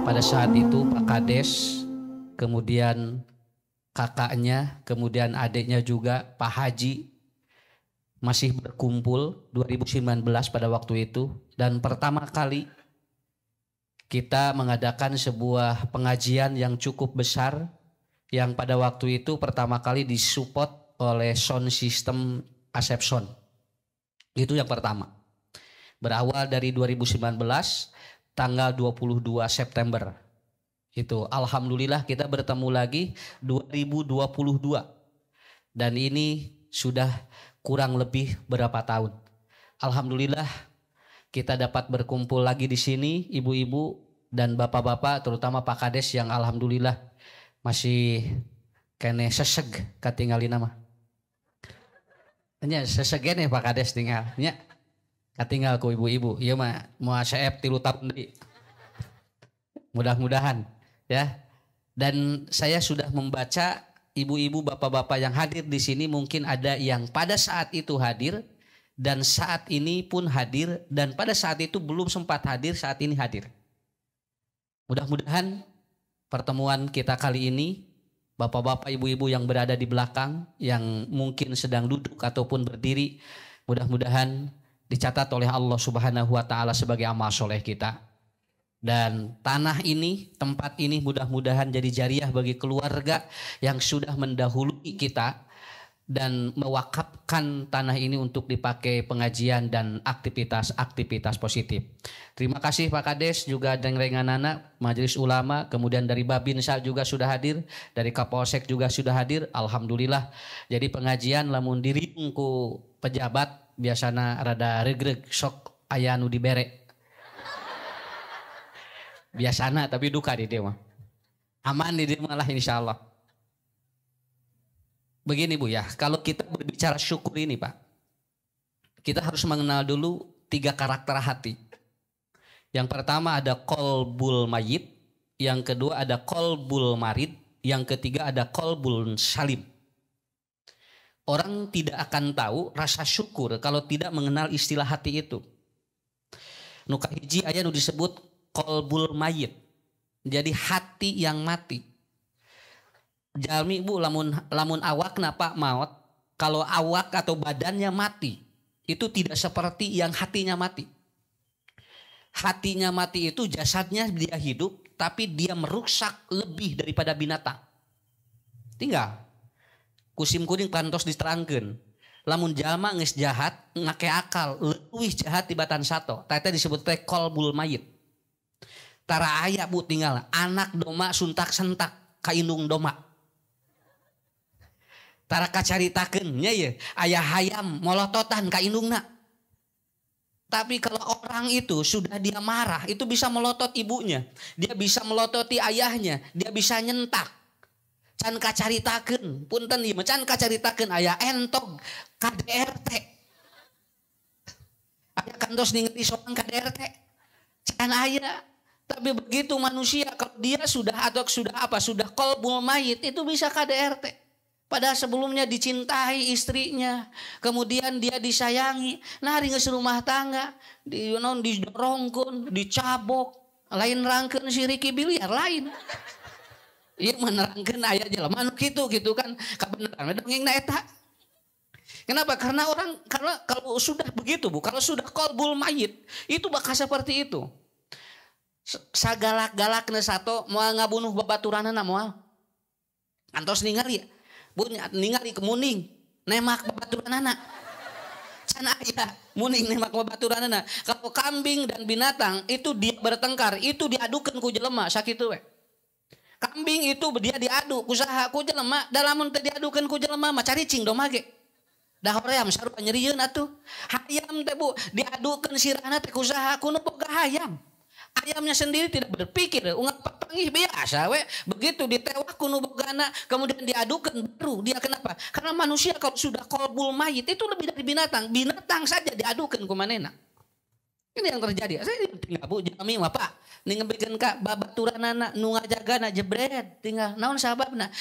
Pada saat itu Pak Kades, kemudian kakaknya, kemudian adiknya juga Pak Haji masih berkumpul 2019 pada waktu itu, dan pertama kali kita mengadakan sebuah pengajian yang cukup besar yang pada waktu itu pertama kali disupport oleh sound system Asep Sound. Itu yang pertama. Berawal dari 2019 tanggal 22 September. Itu alhamdulillah kita bertemu lagi 2022. Dan ini sudah kurang lebih berapa tahun. Alhamdulillah kita dapat berkumpul lagi di sini, ibu-ibu dan bapak-bapak, terutama Pak Kades yang alhamdulillah masih kene seseg katinggalin nama. Nya sesegene Pak Kades tinggal. Nya katinggal ku ibu-ibu. Ieu mah moal CF 3 tahun deui. Mudah-mudahan ya. Dan saya sudah membaca ibu-ibu bapak-bapak yang hadir di sini, mungkin ada yang pada saat itu hadir dan saat ini pun hadir, dan pada saat itu belum sempat hadir, saat ini hadir. Mudah-mudahan pertemuan kita kali ini, bapak-bapak ibu-ibu yang berada di belakang, yang mungkin sedang duduk ataupun berdiri, mudah-mudahan dicatat oleh Allah Subhanahu wa taala sebagai amal soleh kita. Dan tanah ini, tempat ini mudah-mudahan jadi jariah bagi keluarga yang sudah mendahului kita dan mewakafkan tanah ini untuk dipakai pengajian dan aktivitas-aktivitas positif. Terima kasih Pak Kades, juga Dengrenganana, Majelis Ulama, kemudian dari Babinsa juga sudah hadir, dari Kapolsek juga sudah hadir. Alhamdulillah. Jadi pengajian lamun diring ku pejabat biasana rada regreg sok aya nu dibere. Biasana tapi duka di dia mah. Aman di dia malah insyaallah. Begini Bu ya, kalau kita berbicara syukur ini Pak, kita harus mengenal dulu 3 karakter hati. Yang pertama ada qalbul mayyit, yang kedua ada qalbul marid, yang ketiga ada qalbul salim. Orang tidak akan tahu rasa syukur kalau tidak mengenal istilah hati itu. Nu kahiji aya nu disebut qalbul mayyit. Jadi hati yang mati. Jalmi Bu lamun awakna Pak maut, kalau awak atau badannya mati, itu tidak seperti yang hatinya mati. Hatinya mati itu jasadnya dia hidup, tapi dia merusak lebih daripada binatang. Tinggal kusim kuning kantos diterangkeun. Lamun jalma geus jahat, ngake akal, leuwih jahat tibatan sato. Tata disebut teh qalbul mayyit. Tara aya Bu tinggal anak doma suntak-sentak ka indung doma. Tara kacaritakeun nya ye aya hayam molototan ka indungna. Tapi kalau orang itu sudah dia marah, itu bisa melotot ibunya, dia bisa melototi ayahnya, dia bisa nyentak. Can kacaritakeun, punten ieu can kacaritakeun aya entog KDRT. Aya kantos ningali soang KDRT. Can aya. Tapi begitu manusia kalau dia sudah sudah qalbul mayyit itu bisa KDRT. Padahal sebelumnya dicintai istrinya, kemudian dia disayangi, nari geus rumah tangga, didorongkeun, dicabok, lain rangkeun si Ricky Biliar lain. Ieu menerangkeun aya jelema anu kitu kan, kabeneran dongengna eta. Kenapa? Karena kalau sudah begitu Bu, kalau sudah qalbul mayyit, itu bakal seperti itu. Sagalak-galakna sato moal ngabunuh babaturanna moal. Antos ningali Bu ningali ke muning nemak babaturanana. Can aya muning nemak babaturanana. Kalau kambing dan binatang itu dia bertengkar, itu diadukeun ku jelema sakitu we. Kambing itu dia diadu ku saha ku jelema, da lamun teu diadukeun ku jelema mah caricing doma ge. Da hoream sarupa nyerieun atuh. Hayam teh Bu diadukeun sirahna teh ku saha ku nu boga hayam. Ayamnya sendiri tidak berpikir, ungap pangih biasa we. Begitu ditewak kuno bogana, kemudian diadukan baru dia kenapa? Karena manusia kalau sudah qalbul mayyit itu lebih dari binatang. Binatang saja diadukan ku manehna. Ini yang terjadi. Saya tinggal Bu jami mah Pak, ningebikeun ka babaturanana nu ngajagana jebret tinggal naon sababna?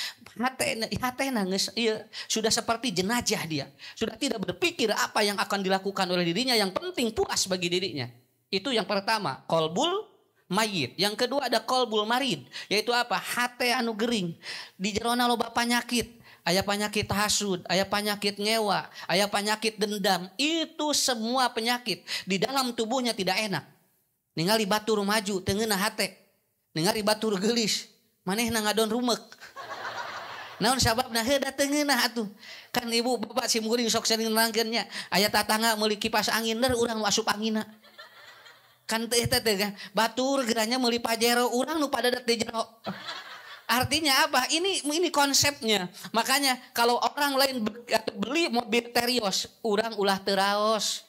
Hatena geus ieu sudah seperti jenazah dia. Sudah tidak berpikir apa yang akan dilakukan oleh dirinya, yang penting puas bagi dirinya. Itu yang pertama, kolbul mayit. Yang kedua ada kolbul marid, yaitu apa? Hate anu gering. Di jerona loba penyakit. Aya penyakit hasud, aya penyakit ngewa, aya penyakit dendam. Itu semua penyakit di dalam tubuhnya tidak enak. Ningali batur maju teu ngeunah hate. Ningali batur geulis, manehna ngadon rumek. Naon sababna? Heuh da teu ngeunah atuh. Kan ibu bapak simkuring sok sering nerangkeunnya, aya tatangga meuli kipas angin der urang nu asup anginna. Kan teh kan batur geranya meuli pajero urang nu pada di jero. Artinya apa? Ini konsepnya. Makanya kalau orang lain beli mobil Terios, urang ulah teraos.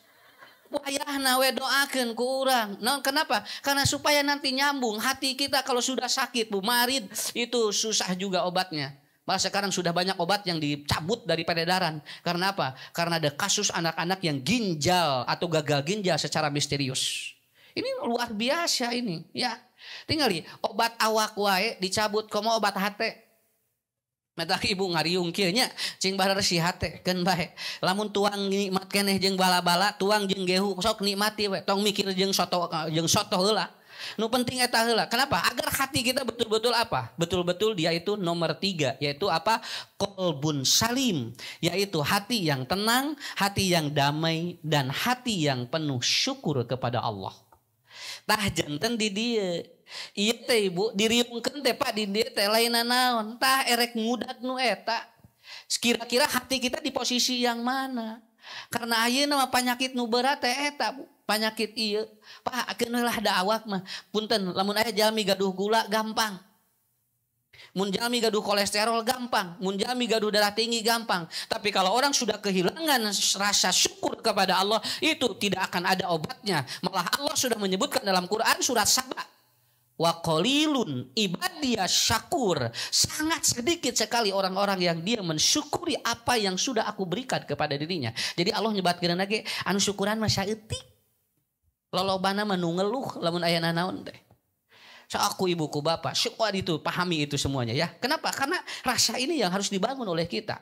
Wayahna we doakeun ku urang. Naon kenapa? Karena supaya nanti nyambung hati kita kalau sudah sakit, Bu marid itu susah juga obatnya. Malah sekarang sudah banyak obat yang dicabut dari peredaran. Karena apa? Karena ada kasus anak-anak yang ginjal atau gagal ginjal secara misterius. Ini luar biasa ini, ya. Tinggal obat awak wae dicabut, komo obat hate. Meta ibu ngariung kieu nya, cing barar si hate keun bae. Lamun tuang nikmat keneh jeung bala-bala, tuang jeung gehu sok nikmati we. Tong mikir jeung soto heula. Nu penting eta heula. Kenapa? Agar hati kita betul-betul apa? Betul-betul dia itu nomor 3, yaitu apa? Kolbun salim, yaitu hati yang tenang, hati yang damai, dan hati yang penuh syukur kepada Allah. Tah janten di dieu. Ieu teh ibu diriungkeun teh Pak di dieu teh lainna naon? Tah erek ngudag nu eta. Kira-kira hati kita di posisi yang mana? Karena ayeuna mah penyakit nu berat teh eta, Bu. Penyakit ieu. Pak akeun heula da awak mah. Punten lamun aya jalmi gaduh gula gampang. Mun jalmi gaduh kolesterol gampang, mun jalmi gaduh darah tinggi gampang. Tapi kalau orang sudah kehilangan rasa syukur kepada Allah, itu tidak akan ada obatnya. Malah Allah sudah menyebutkan dalam Quran surat Saba, wa qalilun ibadiyas syakur. Sangat sedikit sekali orang-orang yang dia mensyukuri apa yang sudah aku berikan kepada dirinya. Jadi Allah nyebatkeun lagi anu syukuran mah saeutik. Lolobana mah nu ngeluh lamun aya naon teh. So aku ibuku bapak syukur itu pahami itu semuanya ya. Kenapa? Karena rasa ini yang harus dibangun oleh kita.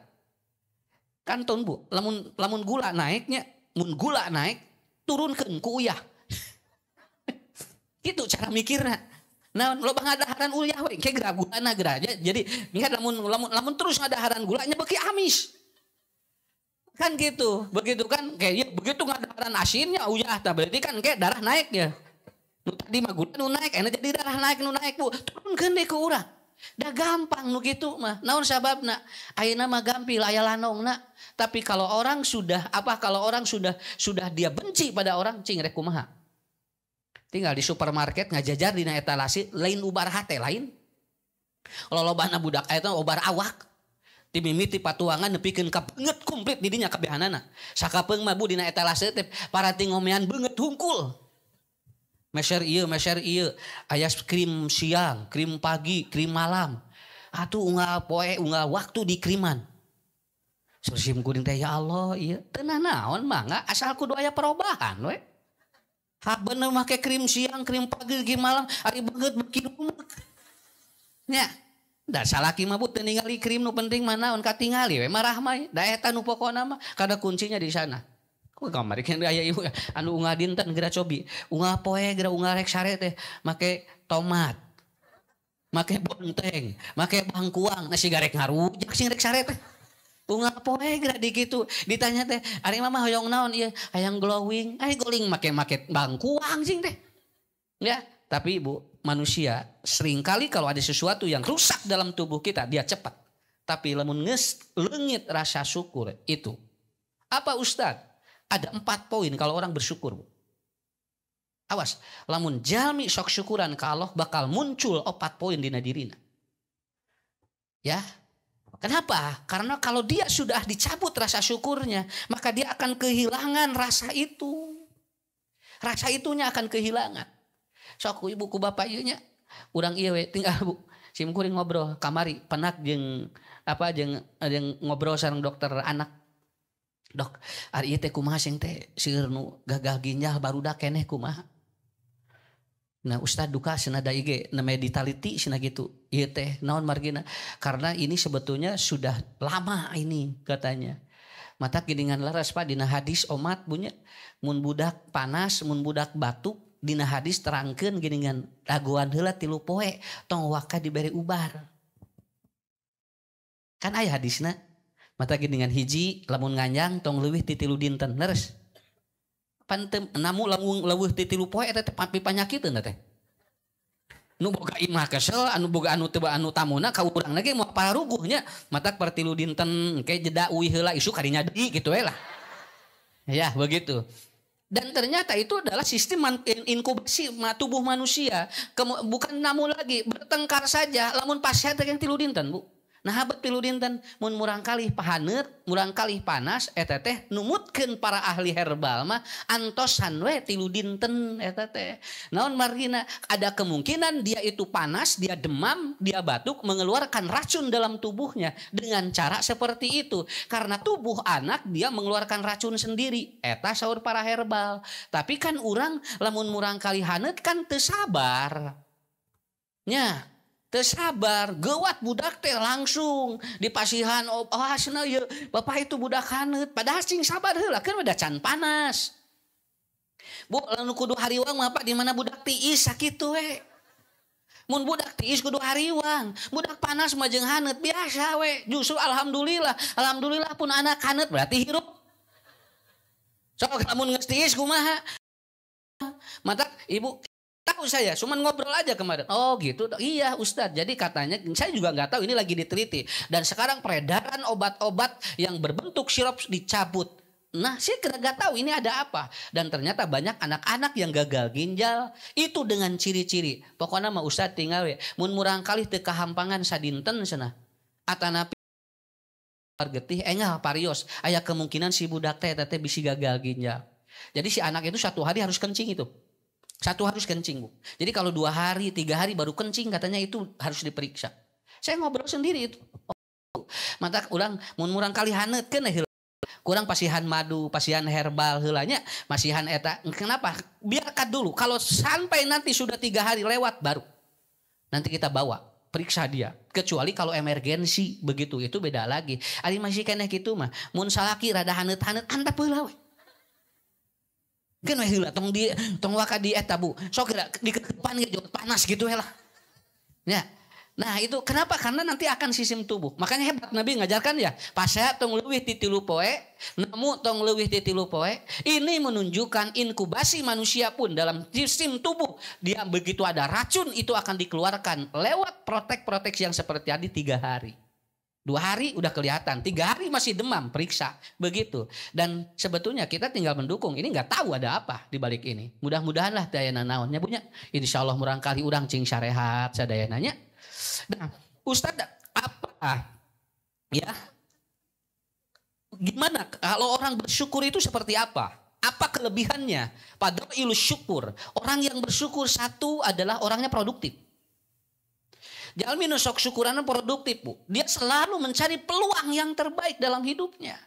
Kan ton Bu, lamun gula naiknya, mun gula naik turunkeun ku uyah. Gitu cara mikirna. Nah, lo ngadaharan uyah we, kayak gerak gulana gerak. Jadi ingat lamun terus ngadaharan gulanya beki amis. Kan gitu, begitu kan kayak begitu ngadaharan asinnya uyah tah berarti kan kayak darah naik ya. Nu tadi mah gula nu naik, enak jadi darah naik nu naik Bu. Turunkeun deui ku urang. Da gampang nu kitu mah. Naon sababna? Ayeuna mah gampil aya lanongna. Tapi kalau orang sudah dia benci pada orang cing rek kumaha? Tinggal di supermarket ngajajar dina etalase lain ubar hate lain. Lolobana budak eta ubar awak. Timimiti patuangan nepikeun ka beungeut komplit di dinya kabehanana. Sakapeung mah Bu dina etalase teh parati ngomean beungeut hungkul. Meser iya, aya krim siang, krim pagi, krim malam. Atuh unggal poe, unggal waktu di kriman. Sursim kuring teh ya Allah, iya. Tenah naon mangga asal kudu aya perubahan we. Habeun make krim siang, krim pagi, krim malam, ari beungeut beki rumek. Nya, da salaki mah Bu teu ningali krim nu penting mah naon katingali we marah mah. Da eta nu pokona mah kada kuncinya di sana. Kamari kan aya ieu anu unggah dinten geura cobi. Unggah poe geura unggah rek sare teh make tomat. Make bonteng, make bangkuang, nasi garek ngarujak sing rek sare teh. Unggah poe geura di kitu. Ditanya teh, ari mah hoyong naon ieu? Hayang glowing. Ai goling make bangkuang sing teh. Ya, tapi Bu, manusia seringkali kalau ada sesuatu yang rusak dalam tubuh kita, dia cepat. Tapi lamun geus leungit rasa syukur itu. Apa Ustaz? Ada 4 poin kalau orang bersyukur Bu. Awas, lamun jalmi sok syukuran ka Allah bakal muncul 4 poin dina dirina. Ya. Kenapa? Karena kalau dia sudah dicabut rasa syukurnya, maka dia akan kehilangan rasa itu. Rasa itunya akan kehilangan. Sok ibu ku bapak ieu nya, urang ieu we tinggal Bu. Sim kuring ngobrol kamari penak jeung ngobrol sareng dokter anak. Dok, ari ieu teh kumaha sing teh seueur nu gagal ginjal barudak keneh kumaha? Nah, Ustad duka cenah da ge na meditality cenah gitu. Ieu teh naon margina? Karena ini sebetulnya sudah lama ini katanya. Mata geuningan laras Pak dina hadis omat bunya mun budak panas, mun budak batuk dina hadis terangkeun geuningan dagoan heula 3 poe tong waka dibere ubar. Kan aya hadisna mata geuningan hiji lamun nganjang tong leuwih ti 3 dinten leres. Pan namu lamun leuwih ti 3 poe eta teh panyakiteun teh. Nu boga imah kesel anu boga anu teu anu tamuna ka urang ge moal pararuguh nya matak per 3 dinten ke jeda uwi heula isu kadinya deui kitu we lah. Ya begitu. Dan ternyata itu adalah sistem inkubasi tubuh manusia. Bukan namu lagi bertengkar saja lamun pasien teh 3 dinten Bu. Nah habat 3 dinten mun murang kalih pahaneut, murang kalih panas eta teh numutkeun para ahli herbal mah antosan we 3 dinten eta teh. Naon margina ada kemungkinan dia itu panas, dia demam, dia batuk mengeluarkan racun dalam tubuhnya dengan cara seperti itu. Karena tubuh anak dia mengeluarkan racun sendiri. Eta saur para herbal. Tapi kan urang lamun murang kalih haneut kan teu sabar. Nya tersabar, gewat budak teh langsung dipasihan asna ya bapak itu budak haneut padahal cing sabar heula kan udah can panas. Bu lalu kudu hariwang mah Pak di mana budak tiis sakitu we. Mun budak tiis kudu hariwang, budak panas mah jeung haneut biasa we. Justru alhamdulillah pun anak haneut berarti hirup. Sok lamun geus tiis kumaha? Mata ibu tahu saya, cuman ngobrol aja kemarin. Oh gitu, iya Ustadz. Jadi katanya, saya juga nggak tahu ini lagi diteliti. Dan sekarang peredaran obat-obat yang berbentuk sirup dicabut. Nah, saya nggak tahu ini ada apa. Dan ternyata banyak anak-anak yang gagal ginjal itu dengan ciri-ciri. Pokoknya mah Ustadz tinggal we. Mun murang kalih teu kahampangan sadinten cenah. Atanapi getih engah parios. Aya kemungkinan si budak teh bisi gagal ginjal. Jadi si anak itu 1 hari harus kencing itu. 1 harus kencing Bu. Jadi kalau 2 hari, 3 hari baru kencing katanya itu harus diperiksa. Saya ngobrol sendiri itu. Mata urang mun murang kali haneutkeun heula. Kurang pasihan madu, pasihan herbal heulanya, masihan eta. Kenapa? Biarkan dulu. Kalau sampai nanti sudah 3 hari lewat baru nanti kita bawa periksa dia. Kecuali kalau emergensi begitu itu beda lagi. Ari masih keneh kitu mah. Mun salaki rada haneut-haneut antep heula we. Kan heula tong waka di eta Bu. Sok di depan ge panas gitu heula. Ya. Nah, itu kenapa? Karena nanti akan sistem tubuh. Makanya hebat Nabi ngajarkan ya, pasea tong leuwih ti 3 poe, namu tong leuwih ti 3 poe. Ini menunjukkan inkubasi manusia pun dalam sistem tubuh. Dia begitu ada racun itu akan dikeluarkan lewat protek-protek yang seperti tadi 3 hari. 2 hari udah kelihatan, 3 hari masih demam, periksa, begitu. Dan sebetulnya kita tinggal mendukung, ini nggak tahu ada apa di balik ini. Mudah-mudahan lah dayana naonnya punya. Insya Allah murang kali urang cing sarehat sadayananya. Nah, Ustadz apa ya? Gimana kalau orang bersyukur itu seperti apa? Apa kelebihannya? Padahal ilus syukur. Orang yang bersyukur satu adalah orangnya produktif. Jalmi nu sok syukuran produktif Bu. Dia selalu mencari peluang yang terbaik dalam hidupnya.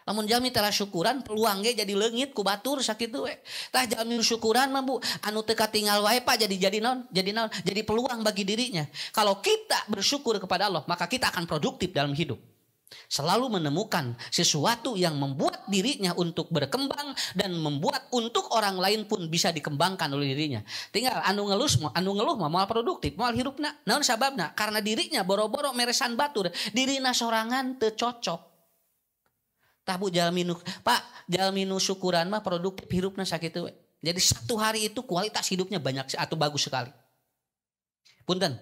Lamun jalmi tara syukuran peluang ge jadi leungit ku batur sakitu we. Tah jalmi syukuran mah Bu, anu teu katingal wae Pak jadi naon? Jadi peluang bagi dirinya. Kalau kita bersyukur kepada Allah, maka kita akan produktif dalam hidup. Selalu menemukan sesuatu yang membuat dirinya untuk berkembang dan membuat untuk orang lain pun bisa dikembangkan oleh dirinya. Tinggal anu ngeluh mah moal produktif, moal hirupna. Naon sababna? Karena dirinya boro-boro meresan batur, dirina sorangan teu cocok. Tah Bu jalmi nu syukuran mah produktif hirupna sakitu we. Jadi 1 hari itu kualitas hidupnya banyak atau bagus sekali. Punten.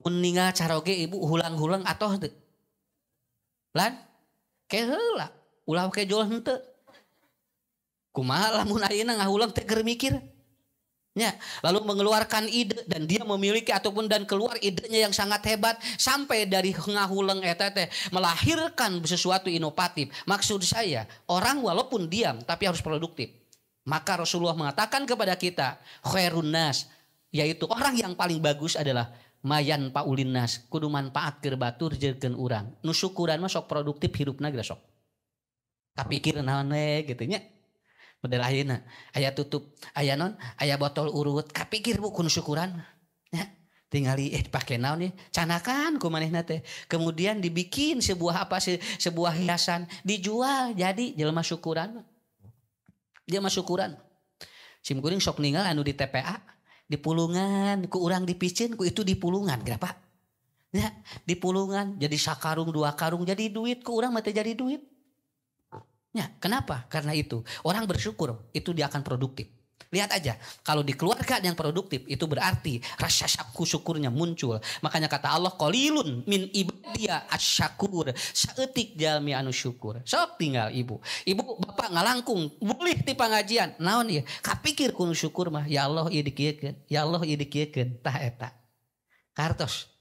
Mun ningal caroge Ibu hulang-hulang atoh teu? Lan ke heula ulah ke jual henteu kumaha lamun ayeuna ngahulang teh keur mikir nya lalu mengeluarkan ide dan dia memiliki ataupun dan keluar idenya yang sangat hebat sampai dari ngahulang eta teh melahirkan sesuatu inovatif. Maksud saya orang walaupun diam tapi harus produktif. Maka Rasulullah mengatakan kepada kita khairun nas, yaitu orang yang paling bagus adalah mayan paulinas kudu manfaat keur batur jeung urang. Nu syukuran mah sok produktif hirupna geus sok. Kapikir naon we kitu nya. Model ayeuna aya tutup, aya naon? Aya botol urut. Kapikir Bu kun syukuran. Ya, tingali pake naon ye? Canakan ku manehna teh. Kemudian dibikin sebuah hiasan, dijual jadi jelema syukuran. Jelema syukuran. Sim kuring sok ninggal anu di TPA di pulungan ku urang dipicin ku itu di pulungan kenapa ya di pulungan jadi sakarung 2 karung jadi duit ku urang mah teu jadi duit ya kenapa karena itu orang bersyukur itu dia akan produktif. Lihat aja, kalau dikeluarkan yang produktif itu berarti rasa syukurnya muncul. Makanya kata Allah, qalilun min ibadiya asyakur. Saeutik jalmi anu syukur. Sok tinggal ibu. Ibu bapak ngalangkung, boleh ti pangajian. Naon ieu? Kapikir kudu syukur mah, ya Allah ieu dikieukeun. Ya Allah ieu dikieukeun. Tah eta. Kartos.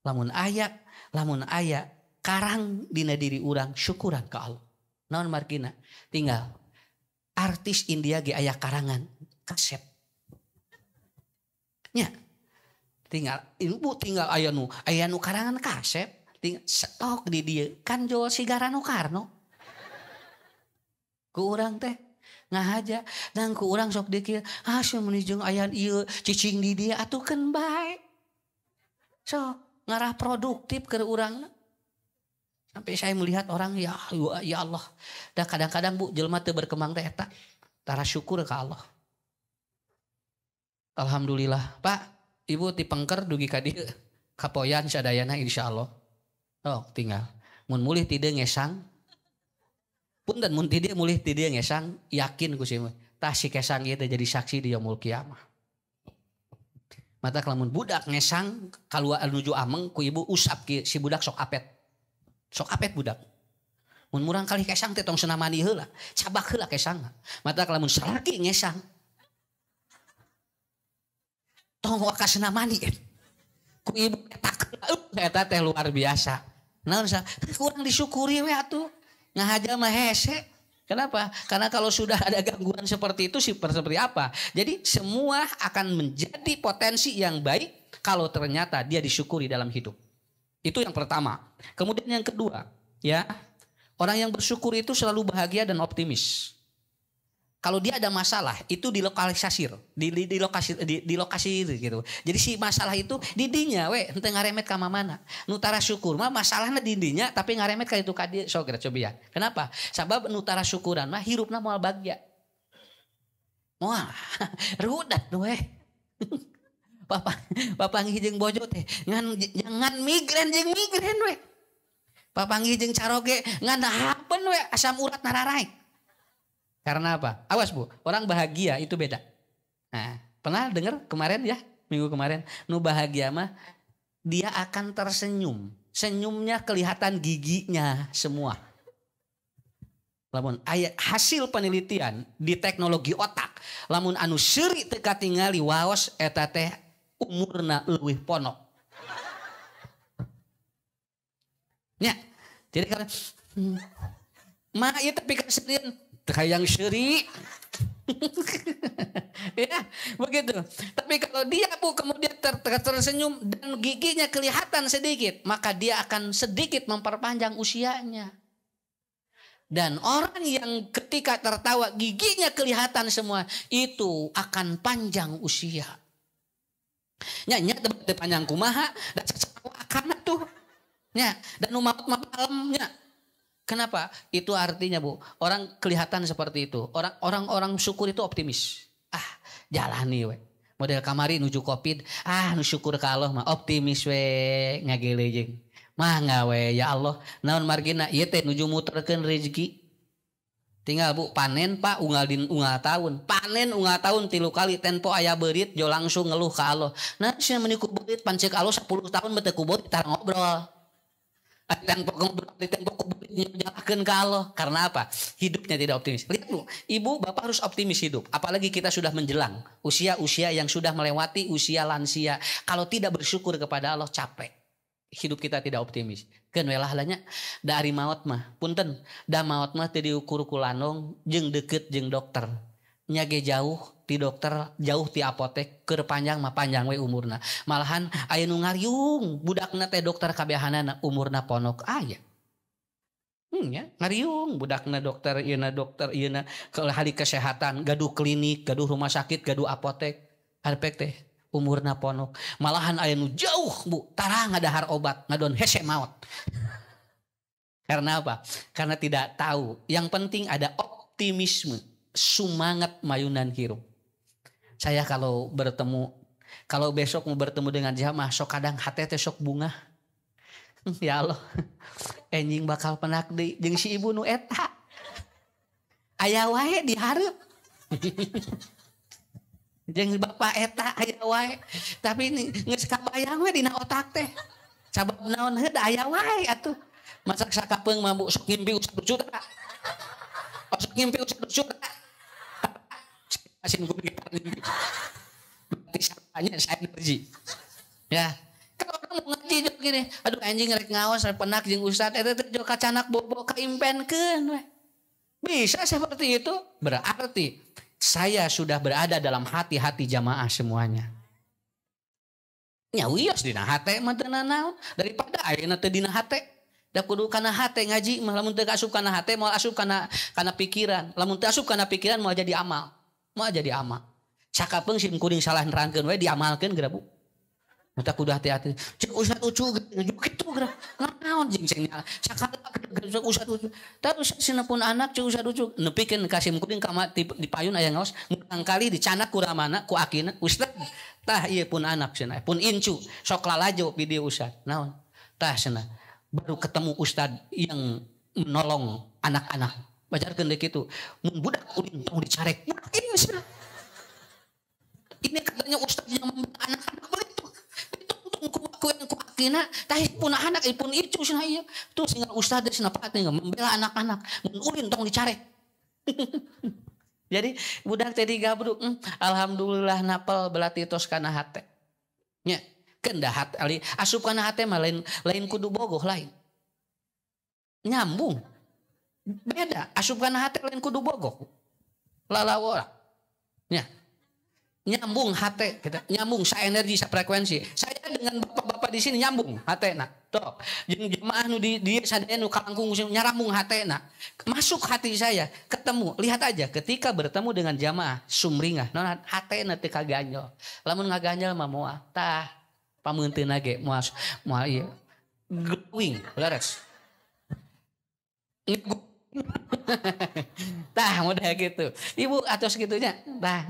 Lamun aya karang dina diri urang syukuran ka Allah. Naon margina? Tinggal artis India ge aya karangan kaset. Nya. Tinggal aya nu karangan kaset, tinggal stok di dieu kan jual sigara nu Karno. Ku urang teh ngahaja dan ku urang sok dikir asuh meuni jeung aya ieu cicing di dieu atukeun bae. So ngarah produktif ke urangna. Sampai saya melihat orang ya Allah. Dan kadang-kadang Bu jelema teu berkembang teh eta. Tara syukur ke Allah. Alhamdulillah. Pak, Ibu dipengker dugi ka dieu. Kapoyan sadayana insyaallah. Oh, tinggal. Mun mulih ti dieu ngesang. Punten mun ti dieu mulih ti dieu ngesang, yakin ku simeuh. Tah si kesang ieu teh jadi saksi di yaumul kiamah. Mata lamun budak ngesang kalua nuju ameng ku ibu usap ki si budak sok apet. Sok apet budak. Mun murang kali kesang teh tong senamani heula, cabak heula kesang. Mata lamun salaki ngesang. Tong waka senamani. Ku ibu eta teh luar biasa. Naon sa? Kurang disyukuri we atuh. Ngahaja mah hese. Kenapa? Karena kalau sudah ada gangguan seperti itu seperti apa? Jadi semua akan menjadi potensi yang baik kalau ternyata dia disyukuri dalam hidup. Itu yang pertama. Kemudian yang kedua, ya, orang yang bersyukur itu selalu bahagia dan optimis. Kalau dia ada masalah, itu dilokalisir, di lokasi gitu. Jadi si masalah itu didinya, henteu ngaremet ka mana. Nu tara syukur mah masalahna didinya, tapi ngaremet ka itu ka dieu. So coba ya. Kenapa? Sabab nu tara syukuran mah hirupna moal bahagia. Moal rudat we. Papangih jeung bojo teh ngan migren jeung migren we. Papangih jeung caroge ngan hapen we asam urat nararai. Karena apa? Awas Bu, orang bahagia itu beda. Nah, pernah dengar kemarin ya, minggu kemarin, nu bahagia mah dia akan tersenyum. Senyumnya kelihatan giginya semua. Lamun aya hasil penelitian di teknologi otak, lamun anu seuri teu katingali waos eta teh umurna leuwih ponok. Nya, jadi karena mah ieu teh pikeun seueun kayang seuri. Ya, begitu. Tapi kalau dia Bu kemudian tersenyum dan giginya kelihatan sedikit, maka dia akan sedikit memperpanjang usianya. Dan orang yang ketika tertawa giginya kelihatan semua, itu akan panjang usia. Nya teu panjang kumaha da akan tuh. Nya dan nu malam-malamnya. Kenapa? Itu artinya Bu, orang kelihatan seperti itu. Orang syukur itu optimis. Jalani we. Model kamari nuju Covid, nu syukur ka Allah mah optimis we ngagelejeng. Mangga we ya Allah, naon margina ieu teh nuju muterkeun rezeki. Tinggal Bu panen Pak unggal tahun. Panen unggal tahun 3 kali tempo aya beurit jo langsung ngeluh ka Allah. Nah sia meuni ku beurit pan ceuk Allah 10 tahun beu teu ku beurit tar ngobrol. Tempo nyalakeun ka Allah. Karena apa? Hidupnya tidak optimis. Lihat Bu, Ibu Bapak harus optimis hidup. Apalagi kita sudah menjelang usia-usia yang sudah melewati usia lansia. Kalau tidak bersyukur kepada Allah capek. Hidup kita tidak optimis. Keun we lahlanya dari maot mah. Punten, da maot mah teu diukur ku lanong jeung deukeut jeung dokter. Nya ge jauh ti dokter, jauh ti apotek, keur panjang mah panjang we umurna. Malahan aya nu ngariung budakna teh dokter kabehanana umurna ponok aya. Ya, ngariung budakna dokter ieuna ahli kesehatan, gaduh klinik, gaduh rumah sakit, gaduh apotek. Harpek teh umurna ponok. Malahan aya nu jauh Bu, tara ngadahar obat, ngadon hese maot. Karena apa? Karena tidak tahu. Yang penting ada optimisme, semangat mayunan hirup. Saya kalau besok mau bertemu dengan jamaah, sok kadang hati teh sok bunga. Ya Allah, enjing bakal penak deui jeung si ibu nu eta. Aya wae dihareup. Jeung bapak eta aya wae. Tapi geus kabayang we dina otak teh. Sabab naon heuh da aya wae atuh. Masak sakapeung mah Bu sok ngimpi usah juta. Sok ngimpi usah juta. Asin gua ngimpi. Berarti sapanya saya energi. Ya. Kalau orang mau ngaji juga gini, aduh anjing rek ngaos rek penak jeung ustad eta teh joka canak bobo kaimpenkeun we. Bisa seperti itu? Berarti saya sudah berada dalam hati-hati jamaah semuanya. Nya wios dina hate mah teu naon daripada ayeuna teu dina hate. Da kudu kana hate ngaji mah lamun teu asup kana hate moal asup kana pikiran. Lamun teu asup kana pikiran moal jadi amal. Moal jadi amal. Sakapeung sim kuring salah nerangkeun we diamalkeun geura Bu. Mata kudu hati-hati. Cek usat ucu gitu geura. Naon jeung ceng sakala usat ucu. Terus sinapun anak cek usat ucu nepikeun ka sim kuring ka di payun aya ngaos ngkali dicanak ku ramana ku akina ustad. Tah ieu pun anak cenah pun incu sok lalajo video ustad. Naon? Tah cenah baru ketemu ustad yang menolong anak-anak. Bajarkeun deui kitu. Mun budak ulin tong dicarek. Ini cenah. Ini katanya ustad yang membela anak-anak begitu. Ku akina tah pun anak pun itu cenah ieu. Tuh singal ustad cenah pating membela anak-anak. Mun ulin tong dicarek. Jadi budak teh digabruk, alhamdulillah napal belati tos kana hate. Nya, keundah hate ali asup kana hate mah lain kudu bogoh lain. Nyambung. Beda, asup kana hate lain kudu bogoh. Lalawa. Nya. Nyambung hate kita, nyambung sa energi sa frekuensi. Saya dengan bapak-bapak di sini nyambung hatena. Tuh, jeung jemaah nu di dieu sadaya nu kalangkung nyarambung hatena. Masuk hati saya, ketemu. Lihat aja ketika bertemu dengan jamaah sumringah, naon hatena teu kaganjol. Lamun ngaganjol mah moal tah pameunteunna ge moal ieu glowing, beres. Tah model gitu. Ibu atos gitunya. Tah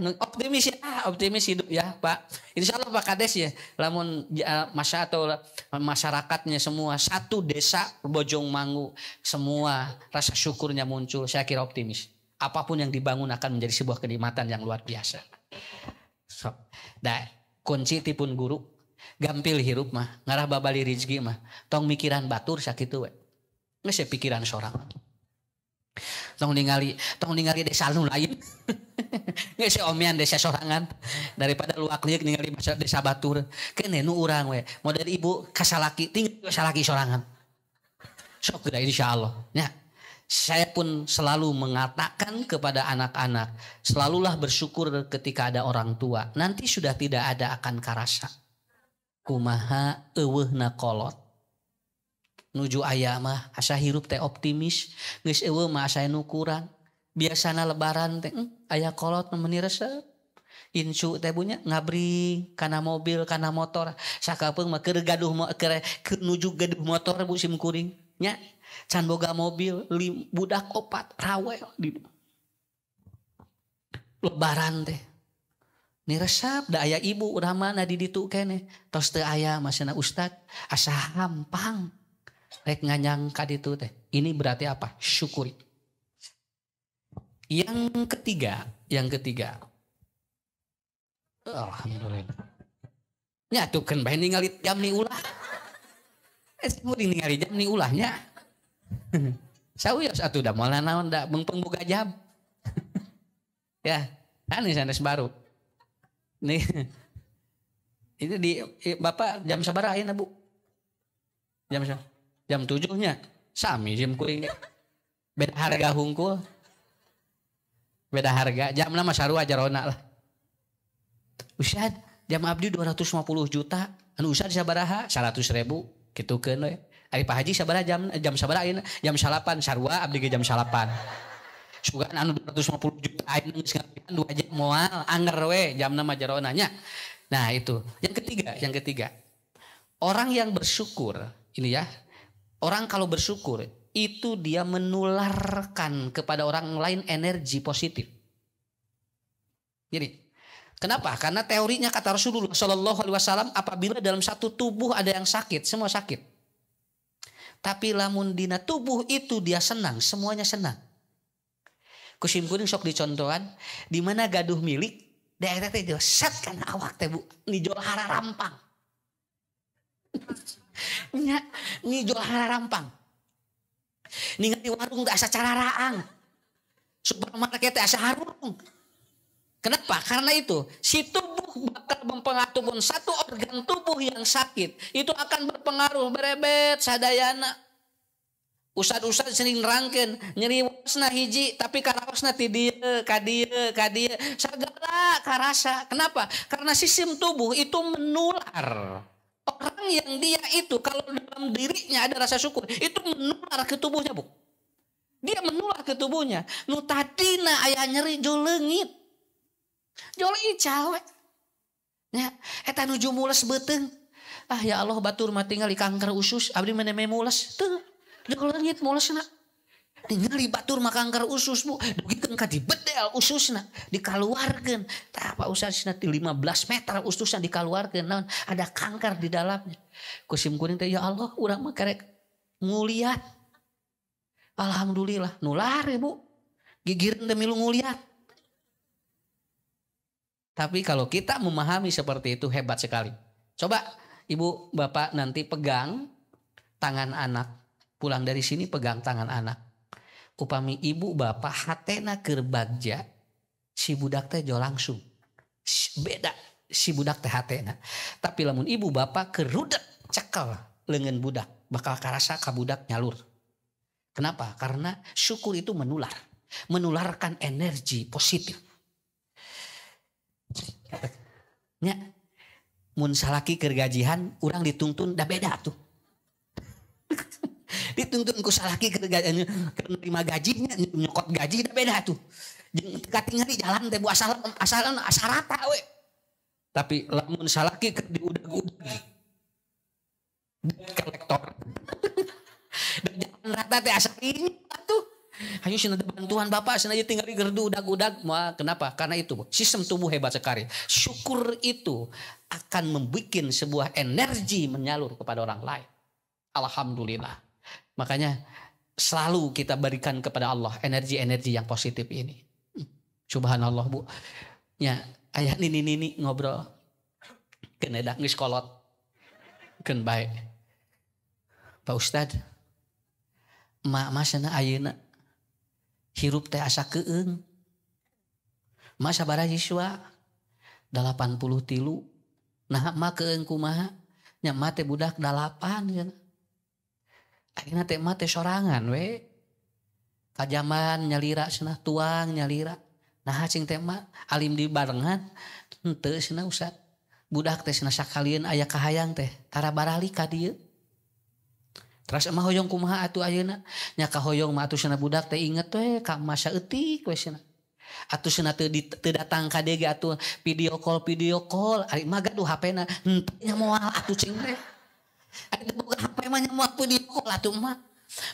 optimis hidup ya Pak. Insyaallah Pak Kades ya. Lamun masa atau masyarakatnya semua satu desa Bojongmangu semua rasa syukurnya muncul. Saya kira optimis. Apapun yang dibangun akan menjadi sebuah kenikmatan yang luar biasa. So, kunci tipun guru gampil hirup mah ngarah babali rezeki mah tong mikiran batur sakitu we. Geus pikiran sorangan. Tong ningali desa nu lain. Geus omian desa sorangan daripada luak liuk ningali desa batur. Keneh nu urang we. Model ibu ka salaki tinggal salaki sorangan. Sok da insyaallah. Nya. Saya pun selalu mengatakan kepada anak-anak, selalulah bersyukur ketika ada orang tua. Nanti sudah tidak ada akan karasa. Kumaha eueuhna kolot. Nuju aya mah asa hirup teh optimis, geus eueuh mah asa nu kurang. Biasana lebaran teh aya kolot meuni resep. Incu teh bunya ngabring kana mobil kana motor. Sakapeung mah keur gaduh keur nuju gaduh motor Bu sim kuring nya. Can boga mobil budak 4 rawe di lebaran teh. Ni resep da aya ibu urang mana di ditu keneh. Tos teu aya masana ustad asa hampang. Rek nganyang ka ditu teh. Ini berarti apa? Syukuri. Yang ketiga. Alhamdulillah. Nyatukeun bae ningali jam ni ulah. Kuring ningali jam ni ulahnya. Sawios atuh da moal naon da beungpeung boga jam. Ya, kan sanes baru. Nih. Itu di Bapak jam sabaraha ayeuna Bu? Jam 7-nya sami jam kuring beda harga hungkul beda harga jamna mah sarua jarona lah. Ustad jam abdi 250 juta anu ustad sabaraha 100.000 kitukeun we. Ari Pak Haji sabaraha jam sabaraha ayeuna jam 8 sarua abdi ge jam 8. Sugan anu 250 juta ayeuna geus ngapian 2 jam moal anger we jamna mah jarona nya. Nah itu yang ketiga orang yang bersyukur ini ya. Orang kalau bersyukur itu dia menularkan kepada orang lain energi positif. Jadi Kenapa? Karena teorinya kata Rasulullah Shallallahu Alaihi Wasallam, apabila dalam satu tubuh ada yang sakit, semua sakit. Tapi lamun dina tubuh itu dia senang, semuanya senang. Kusim kuning sok dicontohan, di mana gaduh milik, daerah teh set kan awak teh bu, ngijol hararampang. Nya ngijol hararampang. Ningali warung teh asa cararaang. Supermarket teh asa harung. Kenapa? Karena itu si tubuh bakal mempengaruhi satu organ tubuh yang sakit. Itu akan berpengaruh berebet sadayana. Usad-usad sering rangken nyeri wasna hiji tapi karawasna ti dieu ka dieu sagala karasa. Kenapa? Karena sistem tubuh itu menular. Orang yang dia itu kalau dalam dirinya ada rasa syukur itu menular ke tubuhnya, Bu. Dia menular ke tubuhnya. Nu tadina aya nyeri leungit. Joli cawe. Ya, eta nuju mules beuteung. Ah ya Allah batur mah tinggal di kanker usus, abdi meneme mules. Teu. Jol leungit mulesna. Ningali batur mah kanker usus, Bu. Dugikeun ka dibedel ususna, dikaluarkeun. Tah apa usahna 15 meter ususna dikaluarkeun. Naon? Ada kanker di dalamnya. Kusim kuning teh ya Allah, urang mah karek nguliat. Alhamdulillah, nular ya, Bu. Gigireun teh milu nguliat. Tapi kalau kita memahami seperti itu hebat sekali. Coba ibu bapak nanti pegang tangan anak. Pulang dari sini pegang tangan anak. Upami ibu bapak hatena keur bagja. Si budak teh jo langsung. Beda si budak teh hatena. Tapi lamun ibu bapak kerudet cekel leungeun budak. Bakal karasa ka budak nyalur. Kenapa? Karena syukur itu menular. Menularkan energi positif. Nya mun salaki keur gajihan urang dituntun da beda tuh. Dituntun ku salaki keur nerima gajinya nyokot gaji da beda tuh. Jeung katingali di jalan teh bu asalan asarata we. Tapi lamun salaki keur diudag-udag kolektor. Dan jalan rata teh asal ini atuh. Hayu cenah bantuan bapak cenah tinggal di gerdu udag-udag. Kenapa? Karena itu sistem tubuh hebat sekali. Syukur itu akan membuat sebuah energi menyalur kepada orang lain. Alhamdulillah. Makanya selalu kita berikan kepada Allah energi-energi yang positif ini. Subhanallah Bu. Ya, aya nini ngobrol. Keun edak geus kolot. Keun bae. Pak Ustad, emak cenah ayeuna hirup teh asa keung. Masa sabaraha siswa 83. Nah mah keung kumaha? Nya mah teh budak 8 cenah. Ayeuna teh mah teh sorangan we. Kajaman nyalira cenah tuang nyalira. Nah cing teh mah alim di barengan henteu cenah Ustad. Budak teh cenah sakalian aya kahayang teh tara barali ka dieu. Terus emang hoyong kumaha atuh ayeuna? Nya ka hoyong mah atuh cenah budak teh inget we ka masa eutik we cenah. Atuh cenah teu datang ka dieu ge atuh video call. Ari mah gaduh HP-na henteu nya moal atuh cing teh. Ari teu boga HP mah nya moal video call atuh mah.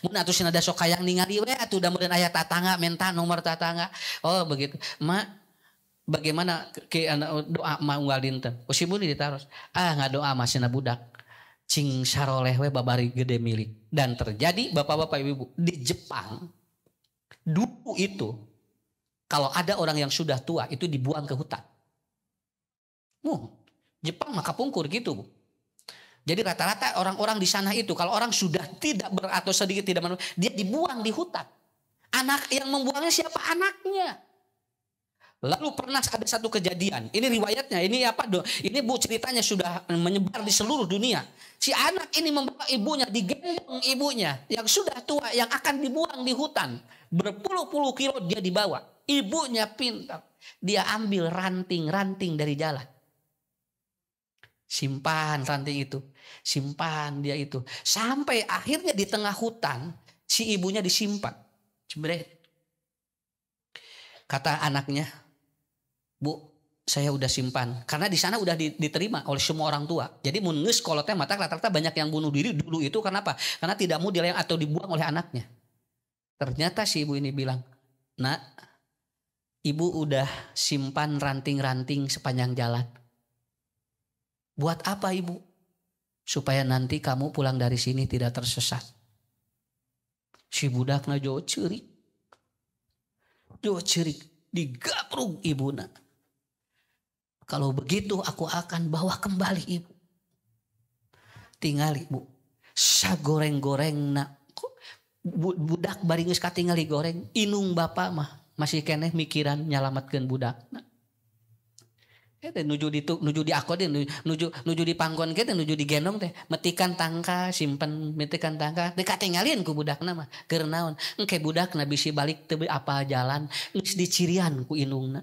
Mun atuh cenah da sok hayang ningali we atuh da meureun aya tatangga minta nomor tatangga. Oh begitu. Mak bagaimana ke doa mah unggal dinten? Ku sibuni ditaros. Ngadoa mah cenah budak. Cing saroleh we babari gede milik. Dan terjadi bapak-bapak ibu di Jepang dulu itu kalau ada orang yang sudah tua itu dibuang ke hutan. Jepang maka pungkur gitu Bu. Jadi rata-rata orang-orang di sana itu kalau orang sudah tidak atau sedikit tidak manusia dia dibuang di hutan. Anak yang membuangnya siapa? Anaknya. Lalu pernah ada satu kejadian. Ini riwayatnya. Ini apa dong? Ini Bu ceritanya sudah menyebar di seluruh dunia. Si anak ini membawa ibunya, digendong ibunya yang sudah tua yang akan dibuang di hutan. Berpuluh-puluh kilo dia dibawa. Ibunya pintar. Dia ambil ranting-ranting dari jalan. Simpan ranting itu. Simpan dia itu. Sampai akhirnya di tengah hutan si ibunya disimpan. Jebret. Kata anaknya, Bu, saya udah simpan. Karena di sana udah diterima oleh semua orang tua. Jadi mun geus kolotnya mata rata-rata banyak yang bunuh diri dulu itu kenapa? Karena tidak mau dilayang atau dibuang oleh anaknya. Ternyata si ibu ini bilang, "Nak, Ibu udah simpan ranting-ranting sepanjang jalan. Buat apa ibu? Supaya nanti kamu pulang dari sini tidak tersesat. Si budakna jo ceurik. Jo ceurik digabrug ibuna. Kalau begitu aku akan bawa kembali ibu. Tingali bu. Sagoreng-gorengna. Budak bari geus katingali goreng. Inung bapak mah masih keneh mikiran nyalamatkeun budakna. Eta nuju di aku deh, nuju di panggon kita, nuju di gendong teh, metikan tangka, simpen metikan tangka, dikatingalin ku budakna mah, keur naon? Engke budakna bisi balik teu apa jalan, geus dicirian ku inungna.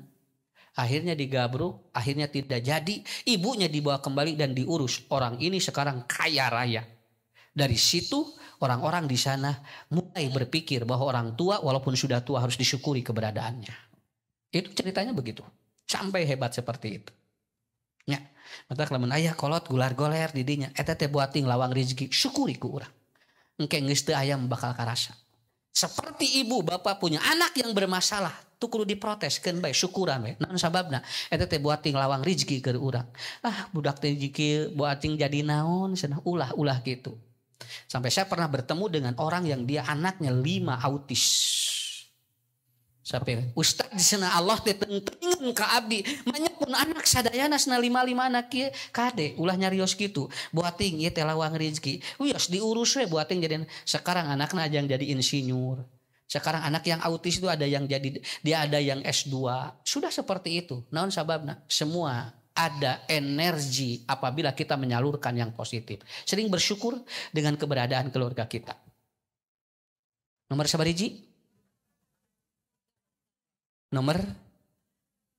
Akhirnya digabruk, akhirnya tidak jadi, ibunya dibawa kembali dan diurus. Orang ini sekarang kaya raya. Dari situ orang-orang di sana mulai berpikir bahwa orang tua walaupun sudah tua harus disyukuri keberadaannya. Itu ceritanya begitu. Sampai hebat seperti itu. Ya, mata lamun aya kolot gular-goler di dinya eta teh buating lawang rezeki syukuri ku urang. Engke geus teu aya bakal karasa. Seperti ibu bapak punya anak yang bermasalah, tuh kudu diproteskeun bae syukuran we. Naon sababna? Eta teh buating lawang rezeki keur urang. Ah, budak teh jiki buating jadi naon cenah ulah gitu. Sampai saya pernah bertemu dengan orang yang dia anaknya 5 autis. Sampai Ustaz di sana Allah teh teuing ka abdi, manyapun anak sadayana sana 5 anak kieu kade ulah nyarios kitu. Buating ieu teh lawang rezeki. Wios diurus we buating jadi sekarang anakna ajang jadi insinyur. Sekarang anak yang autis itu ada yang jadi dia ada yang S2. Sudah seperti itu. Naon sababna? Semua ada energi apabila kita menyalurkan yang positif. Sering bersyukur dengan keberadaan keluarga kita. Nomor sabariji? Nomor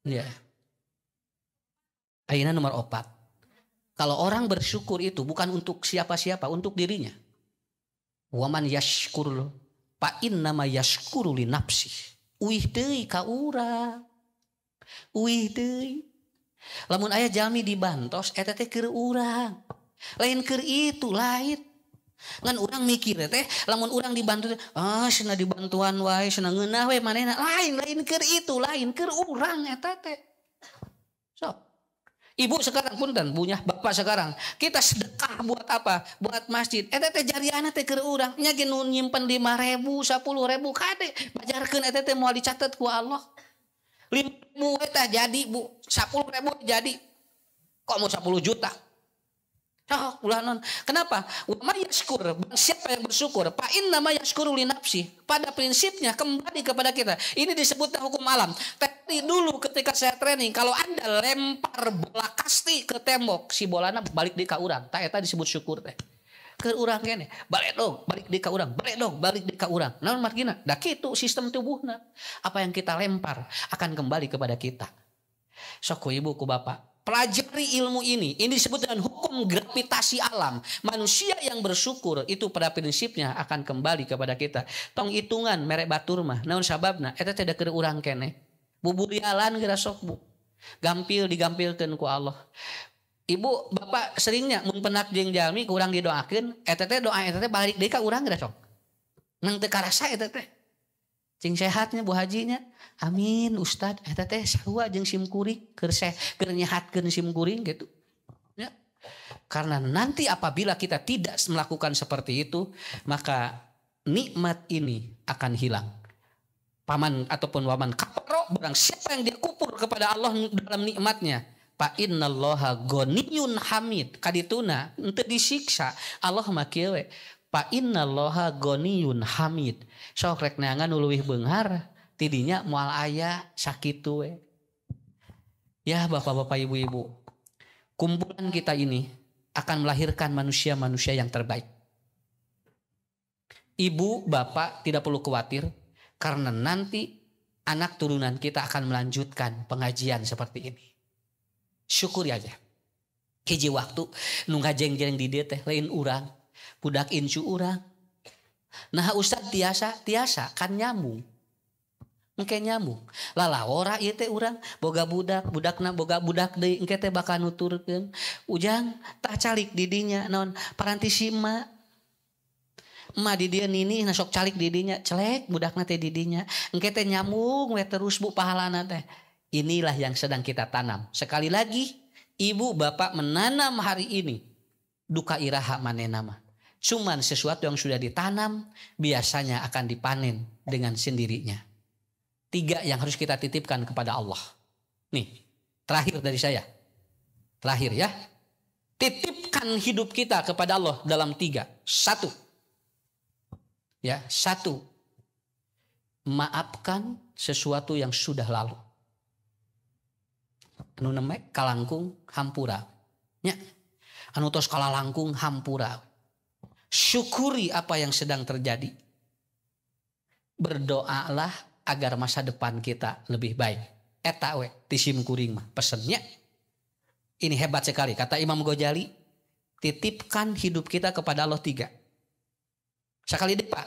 ya. Ayeuna nomor 4. Kalau orang bersyukur itu bukan untuk siapa-siapa, untuk dirinya. Waman yashkur fa innama yashkuru li nafsi. Uih deui ka urang. Uih deui. Lamun aya jalmi dibantos eta teh keur urang. Lain keur itu, lain. Ngan urang mikir teh lamun urang dibantu cenah dibantuan wae cenah ngeunah we manehna lain keur itu lain keur urang eta teh. So ibu sekarang punten punya bapak sekarang kita sedekah buat apa? Buat masjid. Eta teh jariana teh keur urang nya ge nu nyimpen 5.000 10.000 kade bajarkeun eta teh moal dicatet ku Allah. 5.000 eta jadi bu 10.000 jadi kok mau 10 juta. Oh, ulah non. Kenapa? Wa may yashkur, siapa yang bersyukur, fa innama yashkuru li nafsi. Pada prinsipnya kembali kepada kita. Ini disebut hukum alam. Tapi dulu ketika saya training, kalau Anda lempar bola kasti ke tembok, si bolana balik di ka urang. Tah eta disebut syukur teh. Ke urang kene, balik dong, balik di ka urang, balik dong, balik di ka urang. Naon margina? Da kitu sistem tubuhna. Apa yang kita lempar akan kembali kepada kita. Sok ibu ku bapak. Pelajari ilmu ini disebut dengan hukum gravitasi alam. Manusia yang bersyukur itu pada prinsipnya akan kembali kepada kita. Tong hitungan merek batur mah, naon sababna? Eta teh da keur urang keneh. Buburialan geura sok bu. Gampil digampilkeun ku Allah. Ibu, bapak seringnya mun penak jeung jalmi ku urang didoakeun, eta teh doa eta teh balik deui ka urang geura sok. Nang teu karasa eta teh. Cing sehatnya Bu Hajinya. Amin Ustad. Eta teh sarua jeung sim kuring keur nyehatkeun sim kuring gitu. Ya. Karena nanti apabila kita tidak melakukan seperti itu, maka nikmat ini akan hilang. Paman ataupun waman kafaro, barang siapa yang dia kufur kepada Allah dalam nikmatnya, fa innallaha ghaniyyun hamid. Kadituna henteu disiksa. Allah mah kieu we. Fa innallaha ghaniyyun hamid. Sok rek neangan uluwih beunghar tidinya moal aya sakitu we. Ya bapak-bapak ibu-ibu, kumpulan kita ini akan melahirkan manusia-manusia yang terbaik. Ibu, bapak tidak perlu khawatir karena nanti anak turunan kita akan melanjutkan pengajian seperti ini. Syukuri aja. Hiji waktu nu ngajeng-jeng di dieu teh lain urang, budak incu urang. Nah Ustad tiasa kan nyambung. Engke nyambung. Lalawora ieu teh urang boga budakna boga budak deui engke teh bakal nuturkeun. Ujang tah calik di dinya naon paranti si emak. Emak di dia nini nasok calik didinya, celek budak nate didinya. Engke teh nyambung we terus bu pahalana teh. Inilah yang sedang kita tanam. Sekali lagi, ibu bapak menanam hari ini duka iraha manehna mah. Cuman sesuatu yang sudah ditanam biasanya akan dipanen dengan sendirinya. 3 yang harus kita titipkan kepada Allah. Nih, terakhir dari saya. Terakhir ya. Titipkan hidup kita kepada Allah dalam 3. 1. Ya, 1. Maafkan sesuatu yang sudah lalu. Anu namanya kalangkung hampura. Ya. Anu tos kalalangkung hampura. Syukuri apa yang sedang terjadi. Berdoalah agar masa depan kita lebih baik. Eta we tisim kuring mah pesennya. Ini hebat sekali kata Imam Ghazali. Titipkan hidup kita kepada Allah 3. Sekali deh Pak.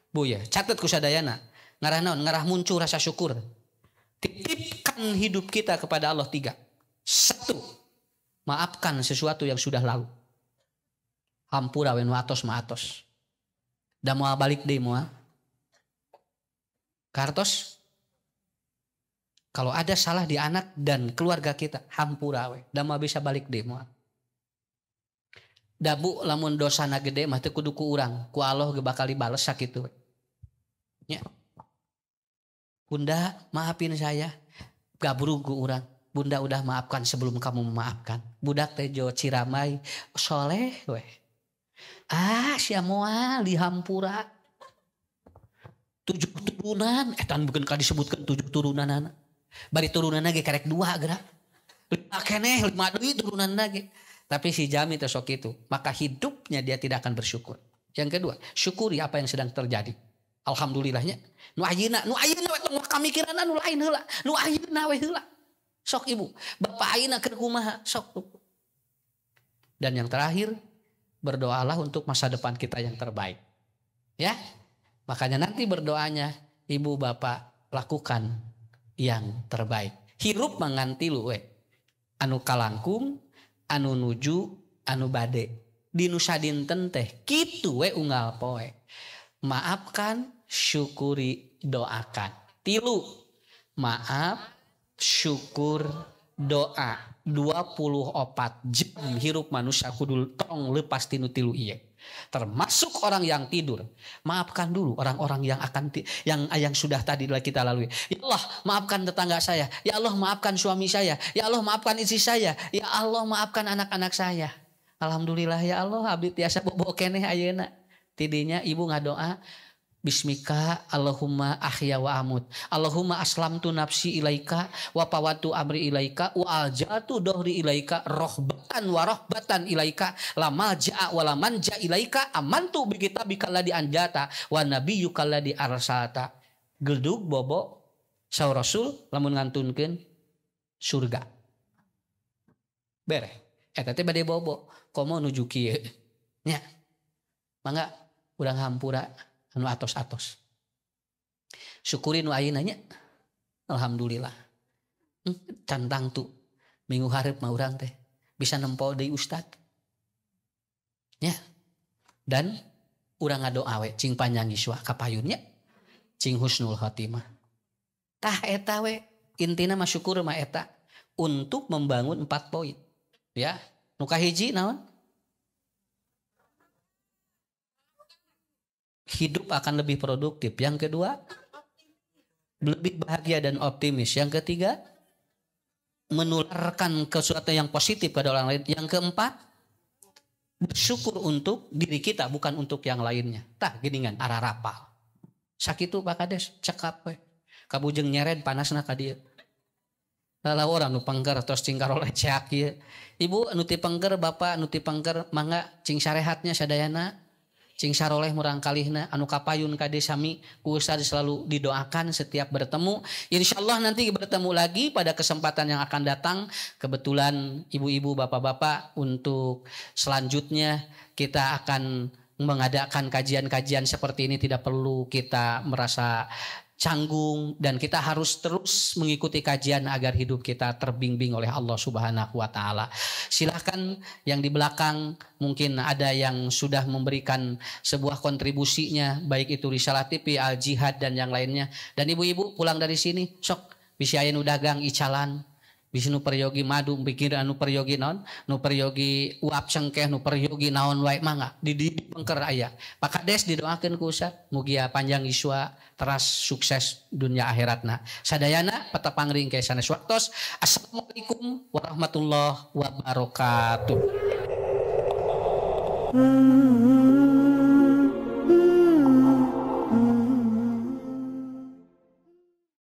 Bu ya, catat ku sadayana. Ngarah naon? Ngarah muncul rasa syukur. Titipkan hidup kita kepada Allah 3. 1. Maafkan sesuatu yang sudah lalu. Hampura wen atos ma atos. Da moal balik deui moal. Kartos. Kalau ada salah di anak dan keluarga kita, hampura we. Da moal bisa balik deui moal. Da bu lamun dosana gede mah teu kudu ku urang, ku Allah ge bakal dibales sakitu we. Nya. Bunda, maafin saya. Gabrung ku urang. Bunda udah maafkan sebelum kamu memaafkan. Budak teh jo Ciramai, soleh we. Sia moal dihampura 7 turunan etan bukan ka disebutkan 7 turunan bari turunan ge karek 2 gerak 5 keneh 5 deui turunan ge tapi si Jami teh sok itu maka hidupnya dia tidak akan bersyukur. Yang kedua, syukuri apa yang sedang terjadi. Alhamdulillahnya nu ayeuna we tong kamikiran anu lain heula nu ayeuna we heula sok ibu bapak ayeuna keur kumaha sok. Dan yang terakhir, berdoalah untuk masa depan kita yang terbaik. Ya. Makanya nanti berdoanya ibu bapak lakukan yang terbaik. Hirup mangantilu we. Anu kalangkung, anu nuju, anu bade. Di nusa dinten teh kitu we unggal poe. Maafkan, syukuri, doakan. 3. Maaf, syukur, doa. 24 jam hirup manusia kudu tong lepas tinu 3 ieu. Termasuk orang yang tidur. Maafkan dulu orang-orang yang akan yang sudah tadi kita lalui. Ya Allah, maafkan tetangga saya. Ya Allah, maafkan suami saya. Ya Allah, maafkan istri saya. Ya Allah, maafkan anak-anak saya. Alhamdulillah ya Allah, abdi tiasa bobo keneh ayeuna. Tidinya ibu ngadoa Bismika Allahumma ahya wa amut. Allahumma aslamtu nafsi ilaika wa pawatu amri ilaika wa aljatu dohri ilaika rohbatan wa rohbatan ilaika la malja'a wa la manja ilaika amantu bi kitabika ladzi anjata wa nabiyyuka ladzi arsalta. Geldug bobo saur Rasul lamun ngantunkeun surga. Bere. Eta teh bade bobo komo nuju kieu. Nya. Mangga urang hampura anu atos-atos. Syukuri nu ayeuna nya. Alhamdulillah. Cantang tu minggu hareup mah urang teh bisa nempo deui ustad. Ya. Dan urang ngadoa we cing panjang yuswa kapayun nya. Cing husnul khotimah. Tah eta we intina mah syukur mah eta untuk membangun 4 poin. Ya. Nu kahiji naon? Hidup akan lebih produktif. Yang kedua, lebih bahagia dan optimis. Yang ketiga, menularkan sesuatu yang positif pada orang lain. Yang keempat, bersyukur untuk diri kita, bukan untuk yang lainnya. Tah geningan arah rapal. Sakitu Pak Kades, cekap we. Kabujeng nyeret panasna ka dieu. Lala orang nu pangker tos cing karoleh ceak ieu. Ibu anu ti pangker, bapak anu ti pangker, mangga cing sarehatnya sadayana. Cing saroleh murang kalihna anu kapayun kade sami ku ustad selalu didoakan setiap bertemu. Insyaallah nanti bertemu lagi pada kesempatan yang akan datang. Kebetulan ibu-ibu bapak-bapak untuk selanjutnya kita akan mengadakan kajian-kajian seperti ini, tidak perlu kita merasa canggung, dan kita harus terus mengikuti kajian agar hidup kita terbimbing oleh Allah Subhanahu wa taala. Silahkan yang di belakang mungkin ada yang sudah memberikan sebuah kontribusinya, baik itu Risalah TV, Al Jihad dan yang lainnya. Dan ibu-ibu pulang dari sini sok bisa aya nu dagang icalan, bisa nu peryogi madu, pikir anu peryogi naon, nu peryogi uap cengkeh, nu peryogi naon wae mangga di pengker aya. Pakades didoakeun ku Ustaz, mugi panjang iswa, teras sukses dunia akhiratna. Sadayana peta pangring ke sanes waktos. Assalamualaikum warahmatullahi wabarakatuh.